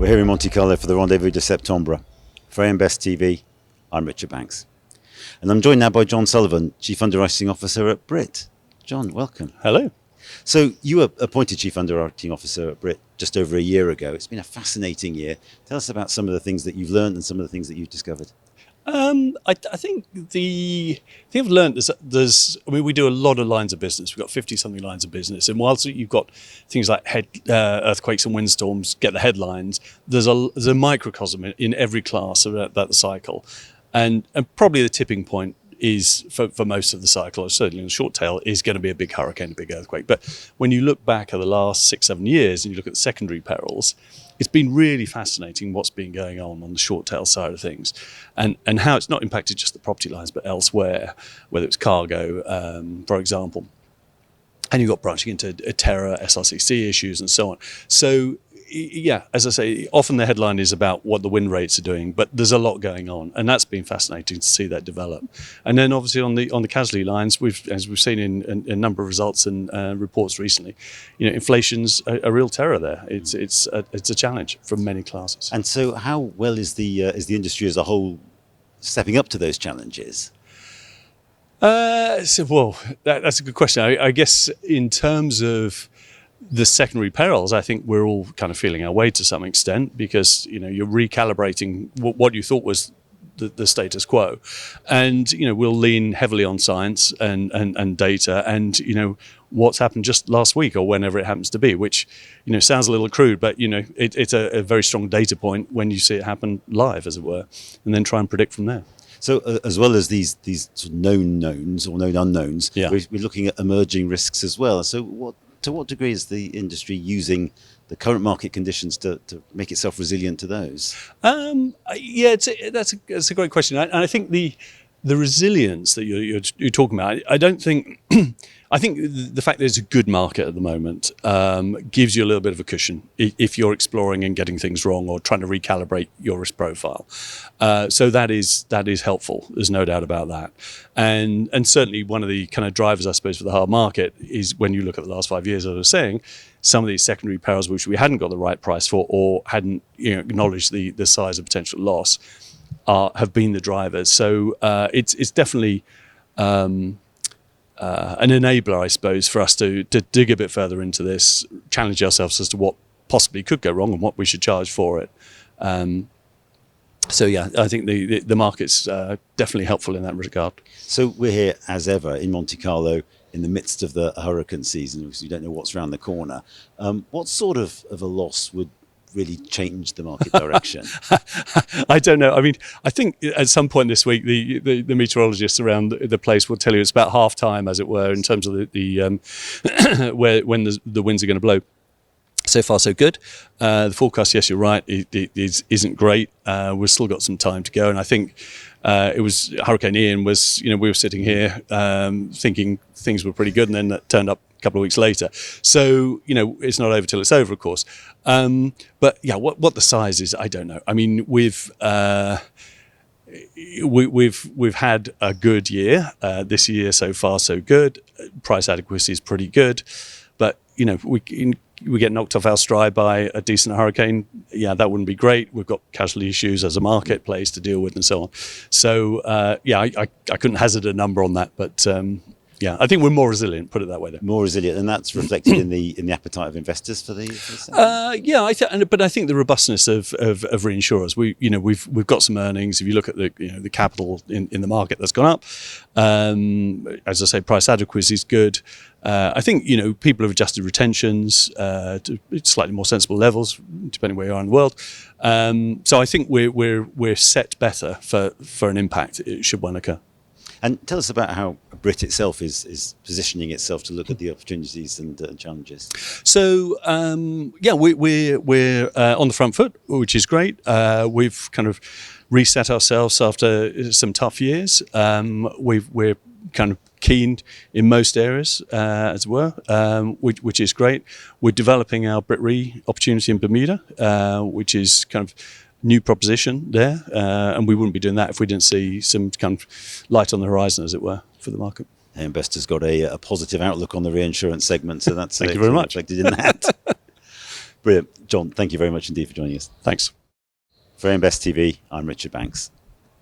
We're here in Monte Carlo for the Rendez-Vous de Septembre. For AM Best TV, I'm Richard Banks. And I'm joined now by Jon Sullivan, Chief Underwriting Officer at Brit. Jon, welcome. Hello. So you were appointed Chief Underwriting Officer at Brit just over a year ago. It's been a fascinating year. Tell us about some of the things that you've learned and some of the things that you've discovered. I think the thing I've learned is that we do a lot of lines of business. We've got 50-something lines of business. And whilst you've got things like earthquakes and windstorms get the headlines, there's a microcosm in every class about the cycle. And probably the tipping point is, for most of the cycle, or certainly in the short tail, is going to be a big hurricane, a big earthquake. But when you look back at the last 6-7 years and you look at the secondary perils, it's been really fascinating what's been going on the short tail side of things, and how it's not impacted just the property lines but elsewhere, whether it's cargo, for example. And you've got branching into terror, SRCC issues and so on. So yeah, as I say, often the headline is about what the win rates are doing, but there's a lot going on, and that's been fascinating to see that develop. And then obviously on the casualty lines, as we've seen in a number of results and reports recently, inflation's a real terror there. It's a challenge for many classes. And so, how well is the industry as a whole stepping up to those challenges? That's a good question. I guess in terms of the secondary perils, I think we're all kind of feeling our way to some extent, because you're recalibrating what you thought was the status quo, and we'll lean heavily on science and data, and what's happened just last week or whenever it happens to be, which sounds a little crude, but it's a very strong data point when you see it happen live, as it were, and then try and predict from there. So as well as these sort of known knowns or known unknowns, yeah, we're looking at emerging risks as well. So to what degree is the industry using the current market conditions to make itself resilient to those? Yeah, that's a great question. I think the resilience that you're talking about, I don't think. I think the fact that it's a good market at the moment gives you a little bit of a cushion if you're exploring and getting things wrong or trying to recalibrate your risk profile. So that is helpful. There's no doubt about that. And certainly one of the kind of drivers, I suppose, for the hard market is when you look at the last 5 years, as I was saying, some of these secondary perils which we hadn't got the right price for or hadn't acknowledged the size of potential loss have been the drivers. So it's definitely an enabler, I suppose, for us to dig a bit further into this, challenge ourselves as to what possibly could go wrong and what we should charge for it. So yeah, I think the market's definitely helpful in that regard. So we're here as ever in Monte Carlo in the midst of the hurricane season, because you don't know what's around the corner. What sort of a loss would really change the market direction? I don't know. I mean, I think at some point this week, the meteorologists around the place will tell you it's about half time, as it were, in terms of the when the winds are going to blow. So far, so good. The forecast, yes, you're right, it isn't great. We've still got some time to go, and I think it was Hurricane Ian was, we were sitting here thinking things were pretty good, and then that turned up a couple of weeks later. So, it's not over till it's over, of course. But yeah, what the size is, I don't know. I mean, we've had a good year. This year so far, so good. Price adequacy is pretty good, but we get knocked off our stride by a decent hurricane. Yeah, that wouldn't be great. We've got casualty issues as a marketplace to deal with and so on. So yeah, I couldn't hazard a number on that, but yeah, I think we're more resilient. Put it that way. Though. More resilient, and that's reflected in the appetite of investors for the segment? Yeah, but I think the robustness of reinsurers. We've got some earnings. If you look at the capital in the market that's gone up, as I say, price adequacy is good. I think people have adjusted retentions to slightly more sensible levels, depending where you are in the world. So I think we're set better for an impact should one occur. And tell us about how Brit itself is positioning itself to look at the opportunities and challenges. So yeah, we're on the front foot, which is great. We've kind of reset ourselves after some tough years. We're kind of keen in most areas, as it were, which is great. We're developing our Brit Re opportunity in Bermuda, which is kind of new proposition there, and we wouldn't be doing that if we didn't see some kind of light on the horizon, as it were, for the market. Investor's got a positive outlook on the reinsurance segment, so that's Thank you very much. reflected in that. Brilliant. John, thank you very much indeed for joining us. Thanks. For Invest TV, I'm Richard Banks.